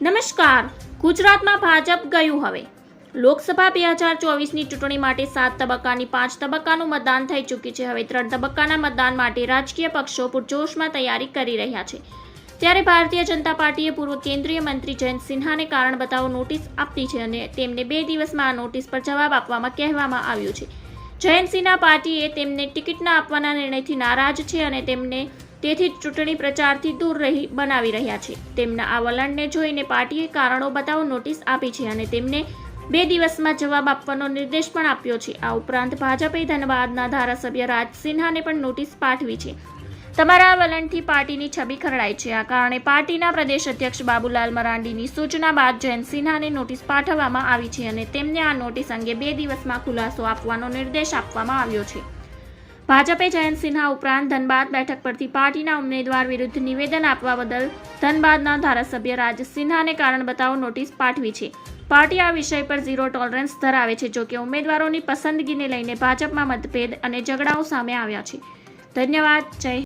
નમસ્કાર. ગુજરાતમાં ભાજપ ગયું હવે. લોકસભા 2024ની ચૂંટણી માટે 7 તબક્કાની 5 તબક્કાનું મતદાન થઈ ચૂક્યું છે. હવે 3 તબક્કાના મતદાન માટે રાજકીય પક્ષો પૂરજોશમાં તૈયારી કરી રહ્યા છે. ત્યારે ભારતીય જનતા પાર્ટીએ પૂર્વ કેન્દ્રીય મંત્રી જયંત સિન્હાને કારણ બતાવો નોટિસ આપી છે અને તેમને 2 દિવસમાં આ નોટિસ પર જવાબ આપવામાં કહેવામાં આવ્યું છે. જયંત સિન્હા પાર્ટીએ તેમને ટિકિટ ન આપવાના નિર્ણયથી નારાજ છે અને તેમને તેથી ચૂંટણી પ્રચારથી દૂર બનાવી રહ્યા છે. તેમના આ વલણને જોઈને પાર્ટીએ કારણો બતાવો નોટિસ આપી છે અને તેમને 2 દિવસમાં જવાબ આપવાનો નિર્દેશ પણ આપ્યો છે. આ ઉપરાંત ભાજપે ધનબાદના ધારાસભ્ય રાજ સિન્હાને પણ નોટિસ પાઠવી છે. તમારા આ વલણથી પાર્ટીની છબી ખરડાય છે. આ કારણે પાર્ટીના પ્રદેશ અધ્યક્ષ બાબુલાલ મરાંડીની સૂચના બાદ જયંત સિન્હાને નોટિસ પાઠવવામાં આવી છે અને તેમને આ નોટિસ અંગે 2 દિવસમાં ખુલાસો આપવાનો નિર્દેશ આપવામાં આવ્યો છે. ભાજપે જયંત સિન્હા ઉપરાંત ધનબાદ બેઠક પરથી પાર્ટીના ઉમેદવાર વિરુદ્ધ નિવેદન આપવા બદલ ધનબાદના ધારાસભ્ય રાજ સિન્હાને કારણ બતાવો નોટિસ પાઠવી છે. પાર્ટી આ વિષય પર ઝીરો ટોલરન્સ ધરાવે છે. જોકે ઉમેદવારોની પસંદગીને લઈને ભાજપમાં મતભેદ અને ઝઘડાઓ સામે આવ્યા છે. ધન્યવાદ. જય